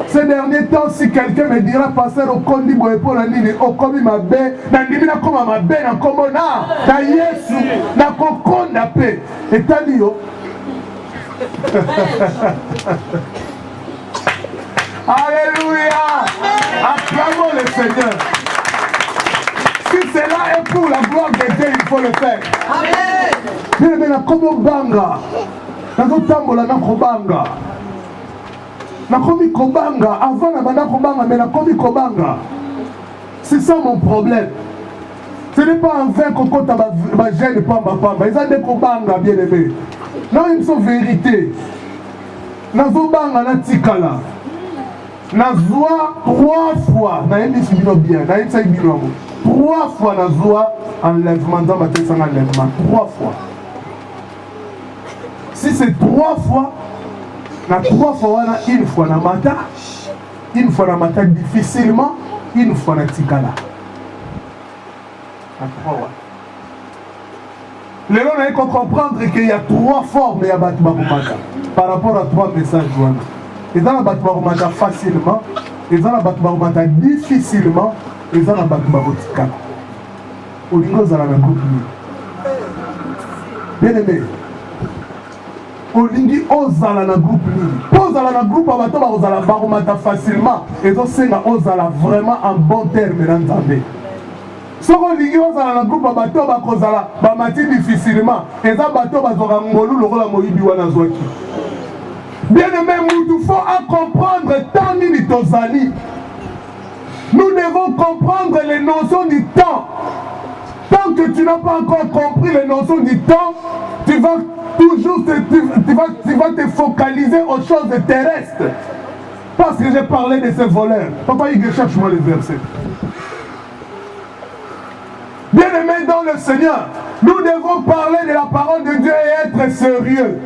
Ces derniers temps, si quelqu'un me dira, pasteur, au kondi pour la nini, au komi ma bé, na dimina koma ma bé, na komo na yesu, na kokonda pe, et tali yo. Alléluia! Acclamons le Seigneur. Si cela est pour la gloire de Dieu, il faut le faire. Amen. Mais na komo banga, na kotambola na kobanga. Nakomi kobanga, avant na banda kobanga, mais nakomi kobanga. C'est ça mon problème. Ce n'est pas un vin qu'on compte à ma gêne pamba pamba. Ils ont des kobanga bien aimé. Non, ils sont vérité. Nazobanga na tikala. Nazoa 3 fois. Na yemi sibino bien. Na yemi sa ibino amo. 3 fois nazoa enlèvement dans ma tête sans enlèvement. 3 fois. Si c'est 3 fois. Na 3 fois, une fois na mata, une fois na mata difficilement, une fois na tikala. Na 3 fois. Les gens n'ont qu'à comprendre qu'il y a 3 formes de Batmata par rapport à 3 messages. Ils ont la Batmata facilement, ils ont la Batmata difficilement, ils ont la Batmata tikala. Au niveau de la groupe. Bien aimé. Olingi ozala na groupe ni. Ozala na groupe abato ba ozala baromata facilement et donc c'est ozala vraiment en bon terme n'entendez. Soko olingi ozala na groupe abato ba kozala ba mati difficilement et ça bato ba zoka ngolu lokola moyibi wana zwaki. Bien aimé, il faut comprendre tant ni tozali. Nous devons comprendre les notions du temps. Tant que tu n'as pas encore compris les notions du temps, tu vas toujours tu vas te focaliser aux choses terrestres. Parce que j'ai parlé de ces voleurs. Papa, il cherche-moi les versets. Bien-aimés dans le Seigneur, nous devons parler de la parole de Dieu et être sérieux.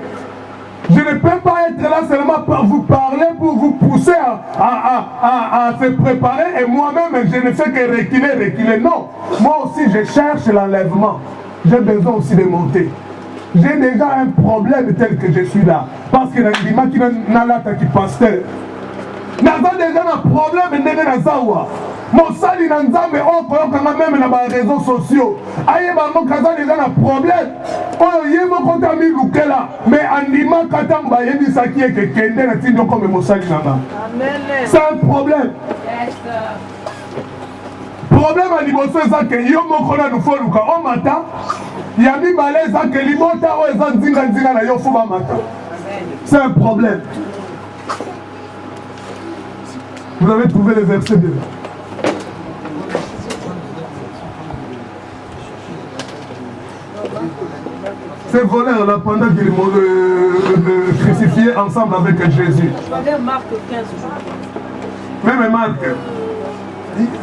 Je ne peux pas être là seulement pour vous parler, pour vous pousser à se préparer et moi-même je ne fais que reculer. Non, moi aussi je cherche l'enlèvement. J'ai besoin aussi de monter. J'ai déjà un problème tel que je suis là. Parce que l'anima qui n'a là qui pasteur. N'a déjà un problème de Nazawa. Mon sali n'a jamais même dans les réseaux sociaux. Aïe, maman, quand déjà un problème. Oh, il y a mon compte à Miloukela. Mais anima katam ba yebi saki et que kende na tindo comme mon sali nana. C'est un problème. Problème à liboso ça que yo moko na nous faut luka o mata. Ya mi balé ça que limota o ezan dinga na yo fuba mata. C'est un problème. Vous avez trouvé les versets bien. Ces voleurs-là, pendant qu'ils m'ont crucifié ensemble avec Jésus. Marc 15. Même Marc.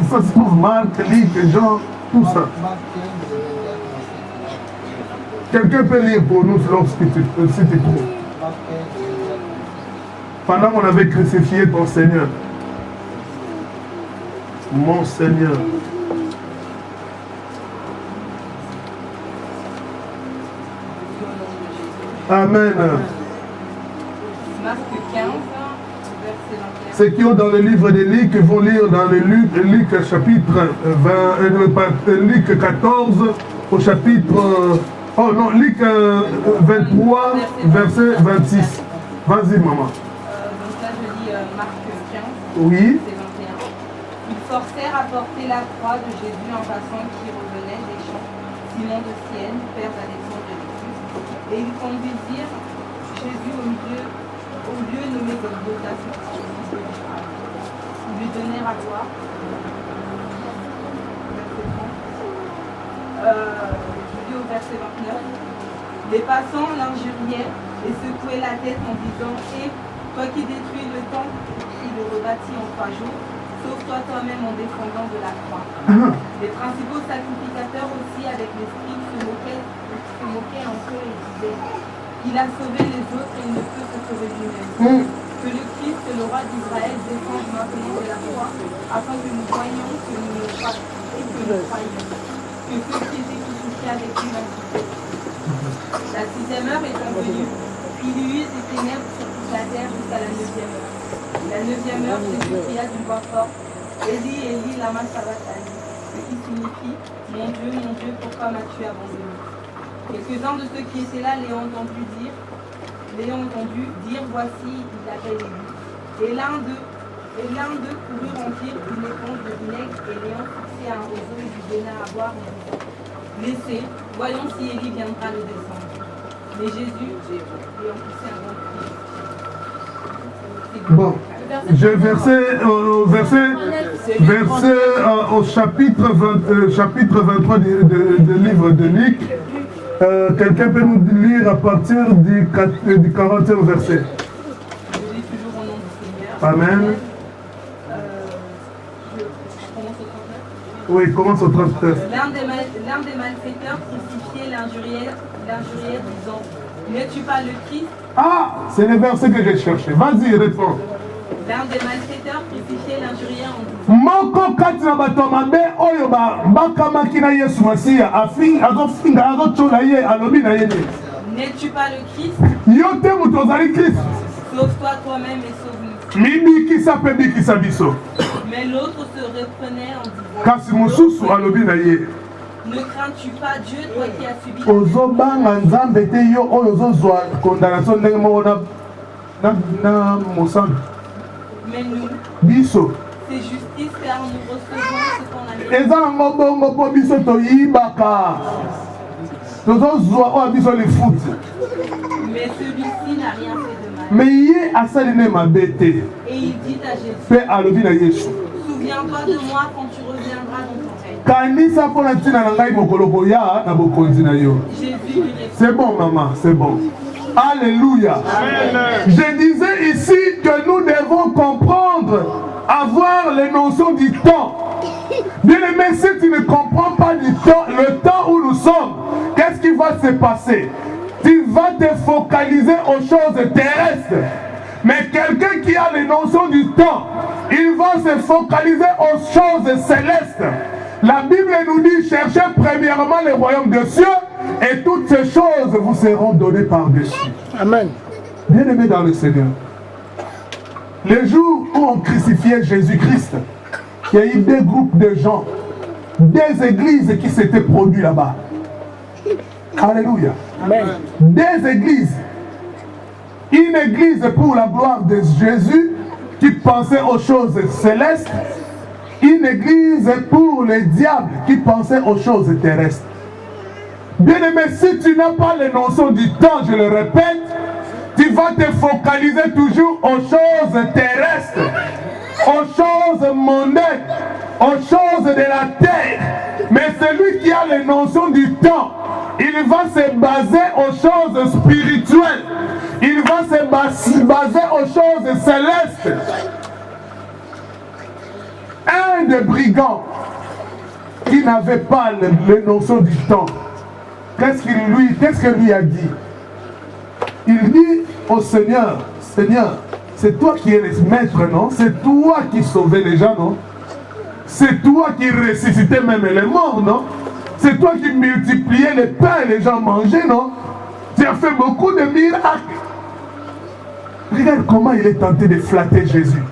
Ça se trouve Marc, Luc, Jean, tout ça. Quelqu'un peut lire pour nous lorsque si tu trouves. Pendant qu'on avait crucifié ton Seigneur. Mon Seigneur. Amen. Marc 15, verset 21. Ceux qui ont dans le livre de Luc vont lire dans le Luc chapitre Luc 14 au chapitre... oh non, Luc 23, verset 26. Vas-y, maman. Donc là, je lis Marc 15, oui. verset 21. Ils forcèrent à porter la croix de Jésus en passant qui revenait des champs. Simon de Sienne, père d'Alexandre de Lystre. Et ils conduisirent Jésus au lieu nommé Golgotha, ils lui donnèrent à boire. Je lis au verset 29. Les passants l'injuriaient et secouaient la tête en disant « Et toi qui détruis le temple, qui le rebâtis en 3 jours, sauve-toi toi-même en descendant de la croix. » Les principaux sacrificateurs aussi avec les scribes se moquaient un peu et disaient « Il a sauvé les autres et il ne peut se sauver lui-même. » Que le Christ, le roi d'Israël, descende maintenant de la croix afin que nous voyions que nous le croyons et que nous croyons. Que ceux qui étaient crucifiés avec lui l'ont quitté. La 6e heure étant venue, puis lui eut des ténèbres sur toute la terre jusqu'à la 9e heure. La 9e heure, Jésus cria d'une voix forte, Élie, Élie, lama sabachthani, ce qui signifie, mon Dieu, pourquoi m'as-tu abandonné? Quelques-uns de ceux qui étaient là l'ayant entendu dire, voici, il appelle Élie. Et l'un d'eux courut remplir une éponge de vinaigre et l'ayant fixé à un roseau, il lui donna à boire en disant, laissez, voyons si Élie viendra le descendre. Mais Jésus, ayant poussé un grand cri. Bon, j'ai versé au chapitre 23 du livre de Luc. Quelqu'un peut nous lire à partir du 40e verset. Je lis toujours au nom du Seigneur. Amen. Je commence au 39. Oui, commence au 39. L'un des malfaiteurs crucifiés l'injuriait disant, n'es-tu pas le Christ? Ah, c'est le verset que j'ai cherché. Vas-y, réponds. L'un des malfaiteurs crucifiés l'injuriait en disant, moko kati na bato mabe oyo bakamaki na Yesu Masiya azochola ye alobi na ye n'es-tu pas le Christ? yo te moto ozali Kristo Sauve-toi toi-même et sauve-nous. mibikisa mpe bikisa biso. Mais l'autre se reprenait en disant, kasi mosusu alobi na ye ne crains-tu pas Dieu, toi qui as subi ozobanga nzambe te yo oyo ozozwa condamnation ndenge moko na mosantu mais nous, biso c'est justice car nous recevons ce qu'on a mérité. eza nango bongo mpo biso toyibaka tozozwa oyo biso lifuti Mais celui-ci n'a rien fait de mal. me ye asali ne mabe te Et il dit à Jésus, mpe alobi na Yesu souviens-toi de moi quand tu reviendras dans ton règne. kanisa mpo na ntina na ngai mokolo koya na bokonzi na yo. Jésus lui répond, C'est bon maman, c'est bon. Alléluia. Amen. Je disais ici que nous devons comprendre, avoir les notions du temps. Bien aimé, si tu ne comprends pas du temps, le temps où nous sommes, qu'est-ce qui va se passer? Tu vas te focaliser aux choses terrestres. Mais quelqu'un qui a les notions du temps, il va se focaliser aux choses célestes. La Bible nous dit, cherchez premièrement le royaume des cieux et toutes ces choses vous seront données par-dessus. Amen. Bien-aimés dans le Seigneur, le jour où on crucifiait Jésus-Christ, il y a eu deux groupes de gens, des églises qui s'étaient produites là-bas. Alléluia. Amen. Des églises. Une église pour la gloire de Jésus qui pensait aux choses célestes. Une église pour les diables qui pensaient aux choses terrestres. Bien-aimé, si tu n'as pas les notions du temps, je le répète, tu vas te focaliser toujours aux choses terrestres, aux choses mondaines, aux choses de la terre. Mais celui qui a les notions du temps, il va se baser aux choses spirituelles. Il va se baser aux choses célestes. Un des brigands qui n'avait pas les notions du temps, qu'est-ce que lui a dit? Il dit au Seigneur, Seigneur, c'est toi qui es le maître, non? C'est toi qui sauvais les gens, non? C'est toi qui ressuscitais même les morts, non? C'est toi qui multipliais les pains et les gens mangeaient, non? Tu as fait beaucoup de miracles. Regarde comment il est tenté de flatter Jésus.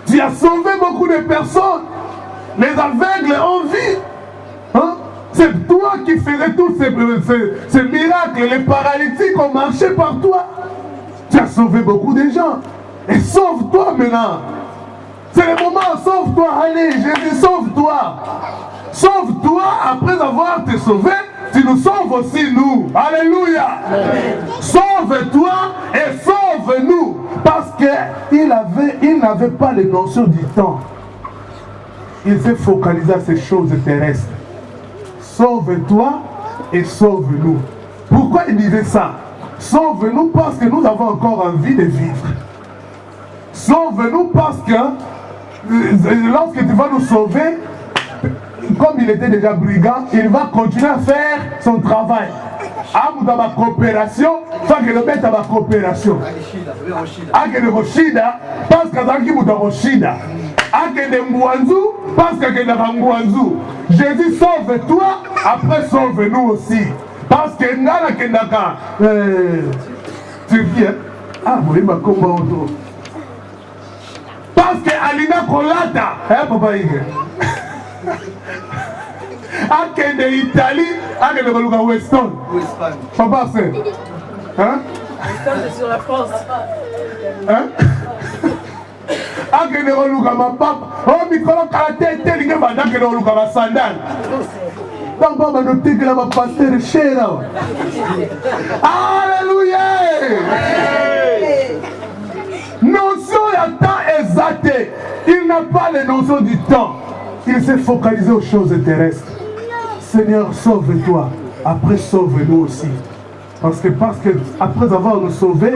Tu as sauvé beaucoup de personnes. Les aveugles ont vu. Hein? C'est toi qui faisais tous ces miracles. Les paralytiques ont marché par toi. Tu as sauvé beaucoup de gens. Et sauve-toi maintenant. C'est le moment, sauve-toi. Allez, Jésus, sauve-toi. Sauve-toi après avoir te sauvé. Tu nous sauves aussi, nous. Alléluia. Sauve-toi et sauve-nous. Parce qu'il n'avait pas les notions du temps. Il s'est focalisé à ces choses terrestres. Sauve-toi et sauve-nous. Pourquoi il disait ça? Sauve-nous parce que nous avons encore envie de vivre. Sauve-nous parce que lorsque tu vas nous sauver, comme il était déjà brigand, il va continuer à faire son travail. Dans ma coopération, tant que le mettre dans ma coopération. Ake de Roshida, parce que Zaki Mouta Roshida. Ake de Mouanzou, parce que de Mouanzou. Jésus sauve-toi, après sauve-nous aussi. Parce que Ngala Kendaka, Turquie, ah, vous voyez ma combat autour. kolata papa ige akende Italie akende koluka Weston papa c'est hein c'est sur la France hein akende koluka mapapa oh mikolo kala te linge banda akende koluka ba sandal papa ba notekela ba pasteur cher alléluia notion ya temps exact il n'a pas les notions du temps il s'est focalisé aux choses terrestres. Seigneur, sauve-toi. Après, sauve-nous aussi. Parce que après avoir nous sauvé,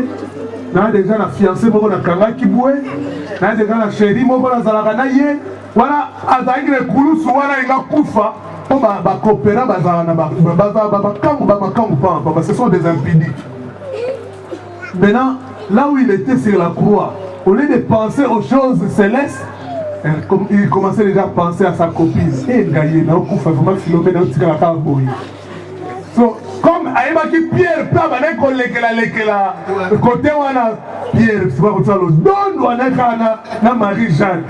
nous avons déjà la fiancée, nous avons la kanga qui boué, nous avons déjà la chérie, nous avons la zalagana yé. Voilà, azaki le koulous, voilà, il a koufa. On va coopérer, ce sont des impudiques. Maintenant, là où il était sur la croix, au lieu de penser aux choses célestes, il commençait déjà à penser à sa copine. Et Gaïe, vraiment Philomène, so, comme Aïbaki Pierre, côté Pierre, c'est pas comme ça, don Marie-Jeanne.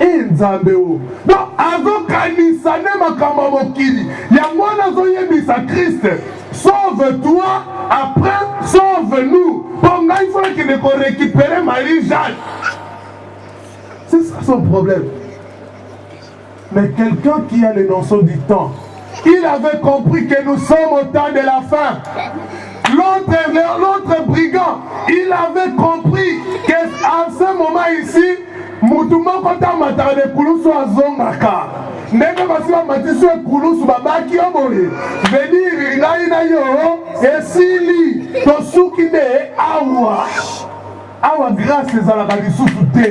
Et Nzambeo. Donc, avant Kanisa, Nemakamba Mokili, Yamona Zoyebisa Christ, sauve-toi, après sauve-nous. Bon, là, il faut qu'il récupère Marie-Jeanne. C'est ça son problème. Mais quelqu'un qui a les notions du temps, il avait compris que nous sommes au temps de la fin. L'autre brigand, il avait compris qu'à ce moment ici, Moutouma Kota Matane Kouloussou Azongaka. Ndenge basi bamatisi ekulusu babaki yo boye venir ngai na yo esili tosuki nde awa grâce ezalaka lisusu te.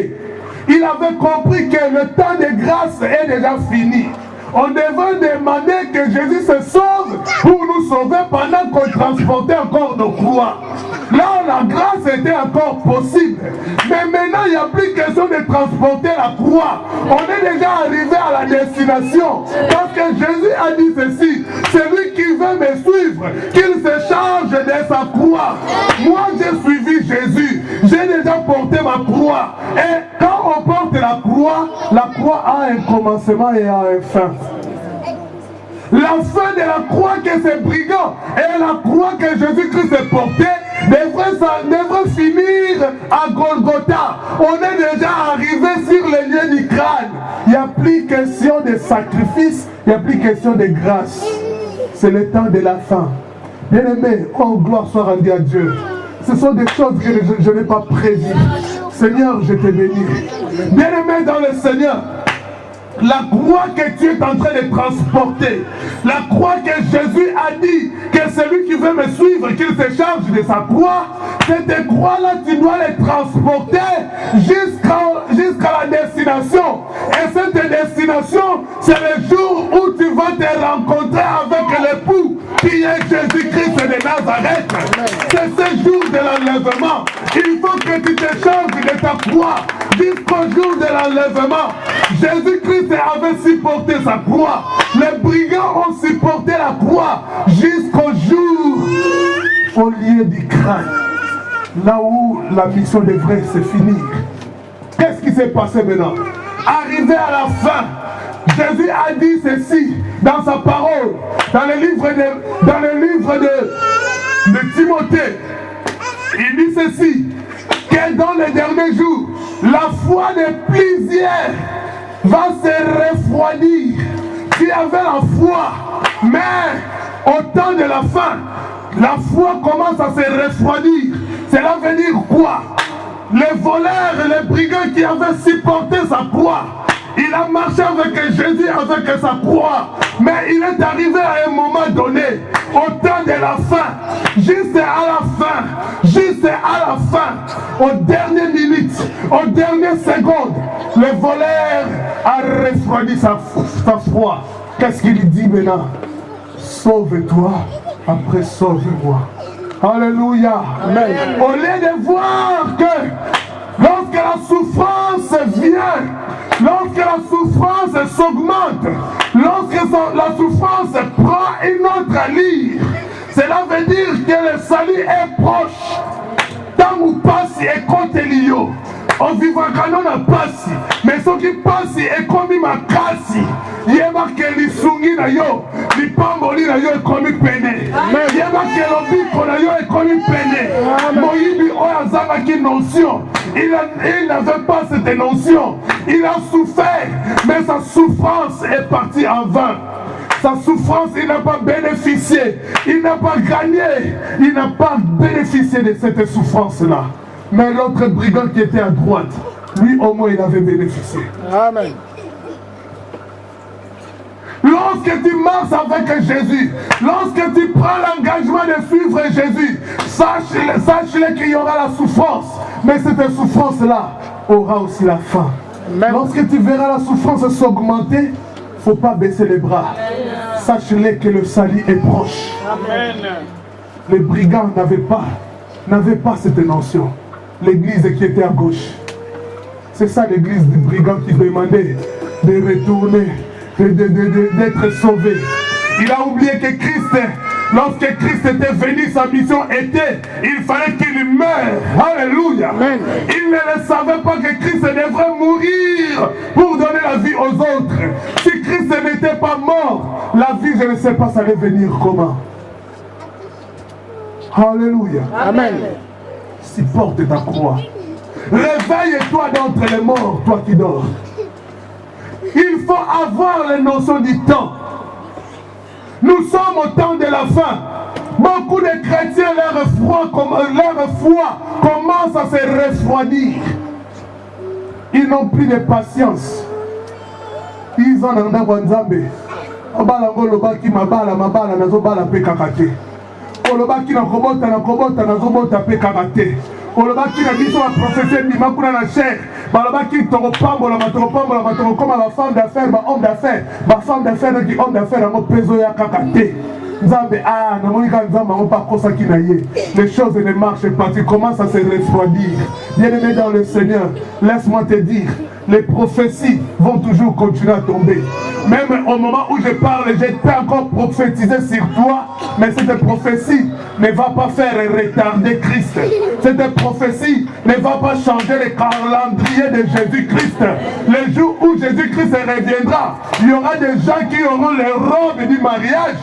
Il avait compris que le temps de grâce est déjà fini. On devait demander que Jésus se sauve pour nous sauver pendant qu'on transportait encore nos croix. Là, la grâce était encore possible. Mais maintenant, il n'y a plus question de transporter la croix. On est déjà arrivé à la destination. Parce que Jésus a dit ceci, celui qui veut me suivre, qu'il se charge de sa croix. Moi, j'ai suivi Jésus. J'ai déjà porté ma croix. Et quand on porte la croix a un commencement et a un fin. La fin de la croix que ces brigands et la croix que Jésus-Christ a portée devrait finir à Golgotha. On est déjà arrivé sur le lieu du crâne. Il n'y a plus question de sacrifice, il n'y a plus question de grâce. C'est le temps de la fin. Bien-aimé, oh gloire soit rendue à Dieu. Ce sont des choses que je n'ai pas prévues. Seigneur, je te bénis. Bien-aimé dans le Seigneur, la croix que tu es en train de transporter, la croix que Jésus a dit que celui qui veut me suivre, qu'il se charge de sa croix, cette croix-là, tu dois les transporter jusqu'à la destination. Et cette destination, c'est le jour où tu vas te rencontrer avec l'époux qui est Jésus-Christ de Nazareth. C'est ce jour de l'enlèvement. Il faut que tu te charges de ta croix jusqu'au jour de l'enlèvement. Jésus-Christ avait supporté sa croix. Les brigands ont supporté la croix jusqu'au jour au lieu du crâne. Là où la mission devrait se finir. Qu'est-ce qui s'est passé maintenant? Arrivé à la fin, Jésus a dit ceci dans sa parole, dans le livre de Timothée. Il dit ceci, que dans les derniers jours, la foi de plusieurs va se refroidir. Tu avais la foi, mais au temps de la fin, la foi commence à se refroidir. Cela veut dire quoi? Les voleurs et les brigands qui avaient supporté sa croix, il a marché avec Jésus avec sa croix, mais il est arrivé à un moment donné, au temps de la fin, juste à la fin, aux dernières minutes, aux dernières secondes, le voleur a refroidi sa foi. Qu'est-ce qu'il dit maintenant? Sauve-toi, après sauve-moi. Alléluia. Amen. Au lieu de voir que lorsque la souffrance vient, lorsque la souffrance s'augmente, lorsque la souffrance prend une autre allure, cela veut dire que le salut est proche. Tant ou pas si est contre l'io. On vivra quand on a passé. Mais ce qui passe est comme ma casse. Yeba ke lisungi na yo, lipamboli na yo est comme peine. Yeba ke lobiko na yo est comme peine. Moïbi oyazanga qui notion. Il n'avait pas cette notion. Il a souffert, mais sa souffrance est partie en vain. Sa souffrance, il n'a pas bénéficié. Il n'a pas gagné. Il n'a pas bénéficié de cette souffrance-là. Mais l'autre brigand qui était à droite, lui au moins il avait bénéficié. Amen. Lorsque tu marches avec Jésus, lorsque tu prends l'engagement de suivre Jésus, sache-le qu'il y aura la souffrance. Mais cette souffrance-là aura aussi la fin. Amen. Lorsque tu verras la souffrance s'augmenter, il ne faut pas baisser les bras. Sache-le que le salut est proche. Amen. Les brigands n'avaient pas cette notion. L'église qui était à gauche. C'est ça l'église du brigand qui demandait de retourner, d'être sauvé. Il a oublié que Christ, lorsque Christ était venu, sa mission était, il fallait qu'il meure. Alléluia. Amen. Il ne savait pas que Christ devrait mourir pour donner la vie aux autres. Si Christ n'était pas mort, la vie, je ne sais pas, ça allait venir comment. Alléluia. Amen. Supporte ta croix. Réveille-toi d'entre les morts, toi qui dors. Il faut avoir les notions du temps. Nous sommes au temps de la fin. Beaucoup de chrétiens, leur foi commence à se refroidir. Ils n'ont plus de patience. Ils ont un Nzambe. Obalango lobaki mabala nazobala pe kakate. Olobaki na kobota nazobota pe kakate. Olobaki na biso la prophétie bima kuna na chair. Balobaki tokopambola tokokoma ba femme d'affaires, ba homme d'affaires, ba femme d'affaires qui homme d'affaires ngo peso ya kakate. Nzambe namonika nzambe ngo pas kosa ki na ye. Les choses ne marchent pas, tu commences à se refroidir. Bien-aimé dans le Seigneur, laisse-moi te dire, les prophéties vont toujours continuer à tomber. Même au moment où je parle, je peux encore prophétiser sur toi, mais cette prophétie ne va pas faire retarder Christ. Cette prophétie ne va pas changer le calendrier de Jésus-Christ. Le jour où Jésus-Christ reviendra, il y aura des gens qui auront les robes du mariage.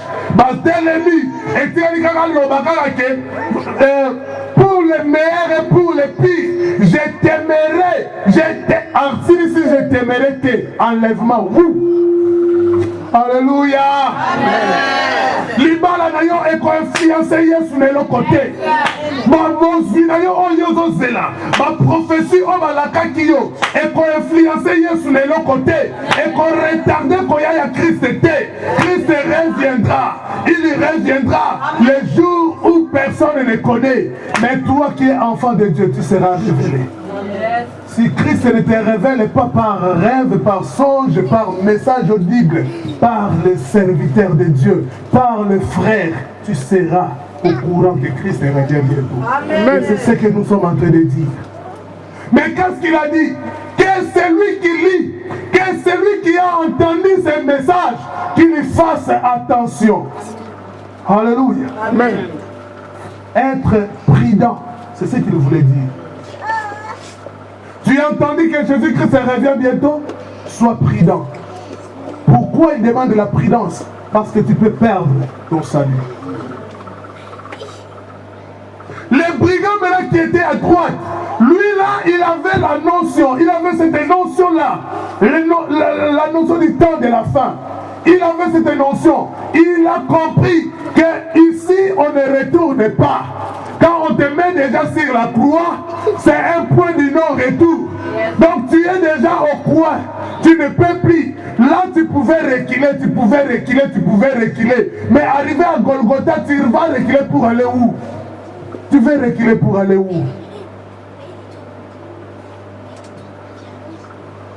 Pour les meilleurs et pour les pires, je t'aimerai. Je t'aimerai tes enlèvements. Alléluia. Libala na yo eko influencer Yesu na lo côté. Mamozi na yo oyo zela. Ma prophétie o balaka ki yo eko influencer Yesu na lo côté. Eko retarder ko ya Christ té. Christ reviendra. Il reviendra le jour où personne ne connaît. Mais toi qui es enfant de Dieu, tu seras révélé. Si Christ ne te révèle pas par rêve, par songe, par message audible, par le serviteur de Dieu, par le frère, tu seras au courant que Christ revient bientôt. Et c'est ce que nous sommes en train de dire. Mais qu'est-ce qu'il a dit? Que celui qui lit, que celui qui a entendu ce message, qu'il fasse attention. Alléluia. Amen. Être prudent, c'est ce qu'il voulait dire. Tu as entendu que Jésus-Christ revient bientôt? Sois prudent. Pourquoi il demande de la prudence? Parce que tu peux perdre ton salut. Le brigand là qui était à droite, lui là, il avait la notion, il avait cette notion-là, la notion du temps de la fin. Il avait cette notion. Il a compris que ici on ne retourne pas. Quand on te met déjà sur la croix, c'est un point du non-retour. Donc tu es déjà au coin. Tu ne peux plus. Là tu pouvais reculer, tu pouvais reculer. Mais arrivé à Golgotha, tu vas reculer pour aller où? Tu veux reculer pour aller où?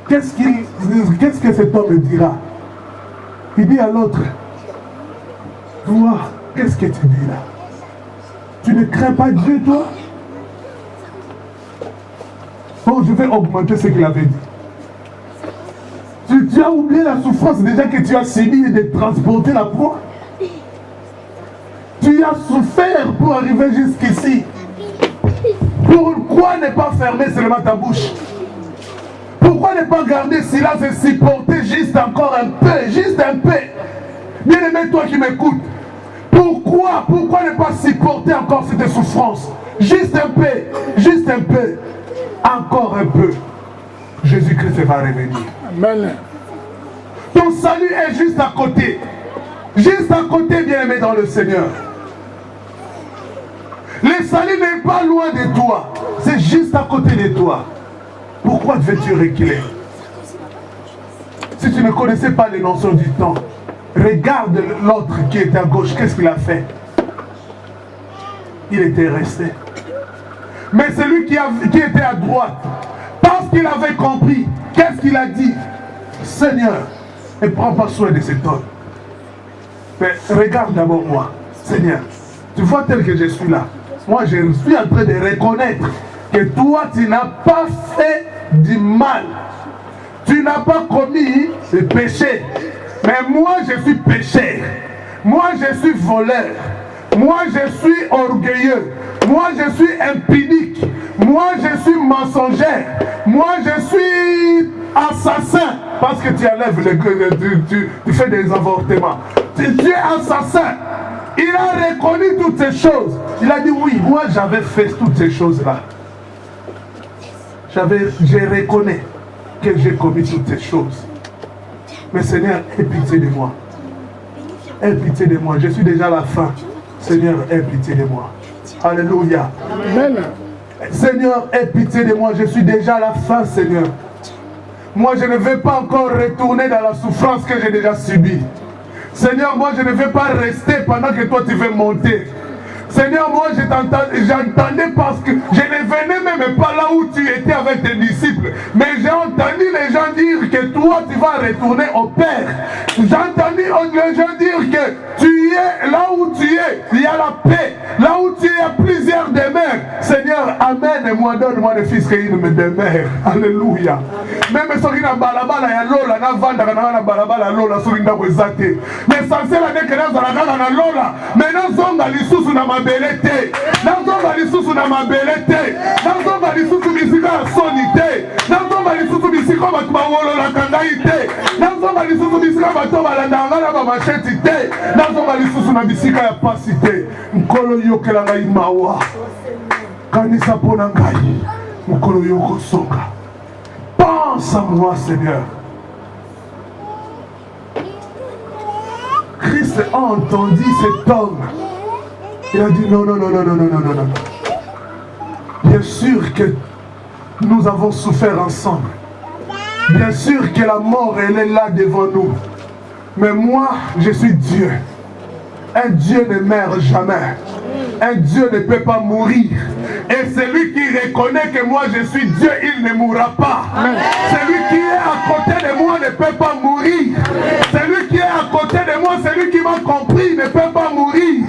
Qu'est-ce que cet homme dira? Il dit à l'autre, toi, qu'est-ce que tu dis là? Tu ne crains pas Dieu, toi? Bon, je vais augmenter ce qu'il avait dit. Tu as oublié la souffrance déjà que tu as subi de transporter la croix. Tu as souffert pour arriver jusqu'ici. Pourquoi ne pas fermer seulement ta bouche? ne pas garder silence et supporter juste encore un peu, juste un peu? Bien-aimé, toi qui m'écoutes, pourquoi ne pas supporter encore cette souffrance? Juste un peu, encore un peu. Jésus-Christ va revenir. Amen. Ton salut est juste à côté, bien-aimé dans le Seigneur. Le salut n'est pas loin de toi, c'est juste à côté de toi. Pourquoi devais-tu reculer? Si tu ne connaissais pas les notions du temps, regarde l'autre qui est à gauche, qu'est-ce qu'il a fait? Il était resté. Mais celui qui était à droite, parce qu'il avait compris, qu'est-ce qu'il a dit? Seigneur, ne prends pas soin de cet homme. Mais regarde d'abord moi, Seigneur, tu vois tel que je suis là. Moi, je suis en train de reconnaître que toi, tu n'as pas fait du mal. Tu n'as pas commis le péché. Mais moi, je suis pécheur. Moi, je suis voleur. Moi, je suis orgueilleux. Moi, je suis impudique. Moi, je suis mensonger. Moi, je suis assassin. Parce que tu enlèves tu fais des avortements. Tu es assassin. Il a reconnu toutes ces choses. Il a dit oui, moi j'avais fait toutes ces choses-là. Je reconnais que j'ai commis toutes ces choses. Mais Seigneur, aie pitié de moi. Aie pitié de moi. Je suis déjà à la fin. Seigneur, aie pitié de moi. Alléluia. Amen. Seigneur, aie pitié de moi. Je suis déjà à la fin, Seigneur. Moi, je ne vais pas encore retourner dans la souffrance que j'ai déjà subie. Seigneur, moi je ne vais pas rester pendant que toi tu veux monter. Seigneur, moi j'entendais parce que je ne venais même pas là où tu étais avec tes disciples. Mais j'ai entendu les gens dire que toi tu vas retourner au Père. J'ai entendu les gens dire que tu es là où tu es, il y a la paix. Là où tu es, il y a plusieurs demeures. Seigneur, amène-moi, donne-moi le fils qu'il me demeure. Alléluia. Même si on a balabala ya lola, na vanda na balabala lola sur une zate. Mais l'essentiel est que nous allons na lola. Mais nous sommes dans l'issue na mabelete. Nous sommes dans l'issue na mabelete. Nous sommes dans l'issue bisika sonité. Nous sommes dans l'issue bisika batuma wolo la kangaite. Nous sommes dans l'issue bisika batuma la ndanga ba machete. Nous sommes dans l'issue na bisika ya pasité. Nkolo yokela ngai mawa. Kanisa pona ngai. Nkolo yoko songa. Pense à moi, Seigneur. Christ a entendu cet homme. Il a dit non. Bien sûr que nous avons souffert ensemble. Bien sûr que la mort, elle est là devant nous. Mais moi, je suis Dieu. Un Dieu ne meurt jamais. Un Dieu ne peut pas mourir. Et celui qui reconnaît que moi je suis Dieu, il ne mourra pas. Celui qui est à côté de moi ne peut pas mourir. Celui qui est à côté de moi, celui qui m'a compris, ne peut pas mourir.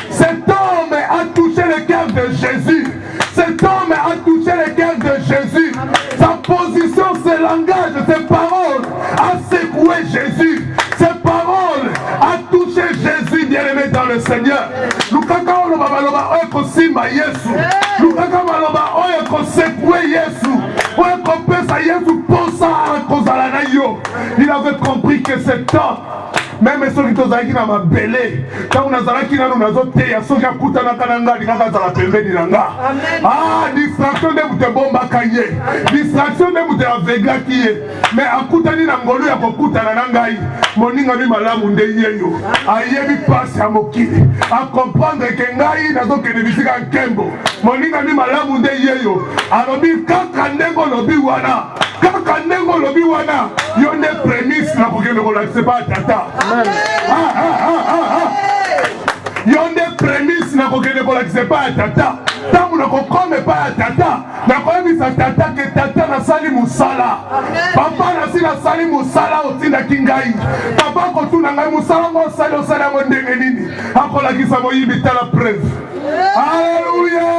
Cet homme a touché le cœur de Jésus. Cet homme a touché le cœur de Jésus. Sa position, ses langages, ses paroles a secoué Jésus. Ses paroles a touché Jésus, bien-aimé dans le Seigneur. Lukaka oloba baloba oyo simba Yesu. Lukaka baloba oyo kosekwe Yesu. Oyo kopesa Yesu posa kozala na yo. Il avait compris que cet homme, même ceux qui ont na mabele, quand nazalaki nanu nazoteya soki akutanaka na nga lingaka azala pembeni na nga. Ah, distraction nde mutu ebombaka ye, distraction nde mutu aveglaki ye. Mais akutani na ngolu ya kokutana na ngai, moninga mi malamu nde yeyo. Ayebi pasi ya mokili, akomprendre ke ngai nazokende bisika nkembo. Moninga mi malamu nde yeyo. Alobi kaka ndengo lobi wana, kaka ndengo lobi wana, yo nde prémisse na kokende kolakise pa tata. Yonde prémisse na kokende kolakise pa ya tata. Tangu na kokome pa ya tata, na koyebisa tata ke tata nasali musala. Papa nasi nasali musala otindaki ngai. Papa kotuna ngai musala ngo osali osali yango ndenge nini. Akolakisa moyibi tala preuve. Alléluia.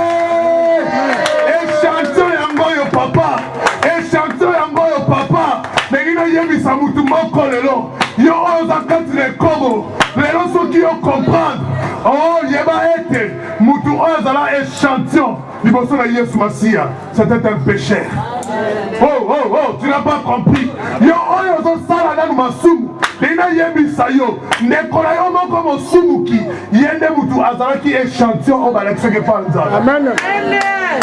Échantillon yango yo papa. Échantillon yango yo papa. Nengina yebisa mutu moko lelo. Yo oza kati le kobo. lelo soki comprendre oh yeba ete mutu oyo azala échantillon liboso na Yesu Masiya, c'était un pécheur. Oh, tu n'as pas compris. Yo oyo ozosala nanu masumu lina yebisa yo ndeko na yo moko mosumuki ye nde mutu azalaki échantillon oyo balakisaki pa nzala. Amen.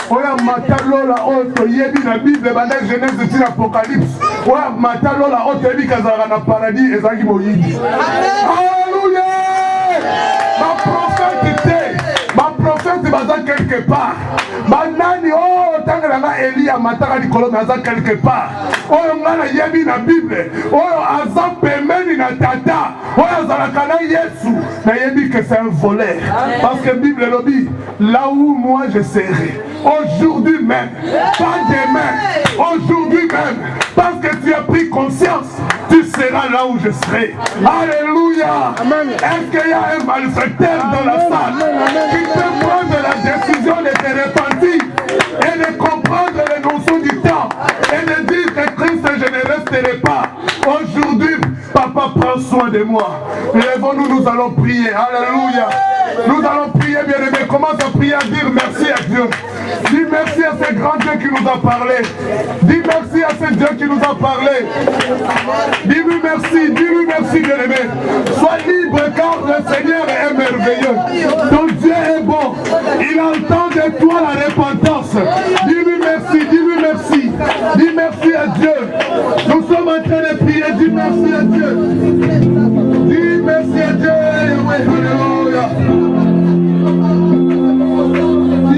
Oya matalola oyo toyebi na Bible banda Genèse ti na Apocalypse. Oya matalola oyo toyebi kazalaka na paradis ezalaki moyibi. Alléluia. Ma prophète baza quelque part. Banani oh tangalanga Elia mataka likolo mais aza quelque part. Oyo ngana yebi na Bible. Oyo aza pemeni na tata. Oyo azalaka na Yesu. Na yebi que c'est un voleur. Parce que Bible lobi là où moi je serai. Aujourd'hui même, pas demain, aujourd'hui même, parce que tu as pris conscience, tu seras là où je serai. Alléluia. Est-ce qu'il y a un malfaiteur dans la salle qui peut prendre la décision de te repentir et de comprendre les notions du temps et de dire que Christ, je ne resterai pas. Aujourd'hui, Papa, prends soin de moi. Lèvons-nous, nous allons prier. Alléluia. Nous allons prier, bien-aimés. Commence à prier, à dire merci à Dieu. Dis merci à ce grand Dieu qui nous a parlé. Dis merci à ce Dieu qui nous a parlé. Dis-lui merci, bien-aimé. Sois libre car le Seigneur est merveilleux. Ton Dieu est bon. Il entend de toi la repentance. Dis-lui merci, dis-lui merci. Dis merci à Dieu. Nous sommes en train de prier, dis merci à Dieu.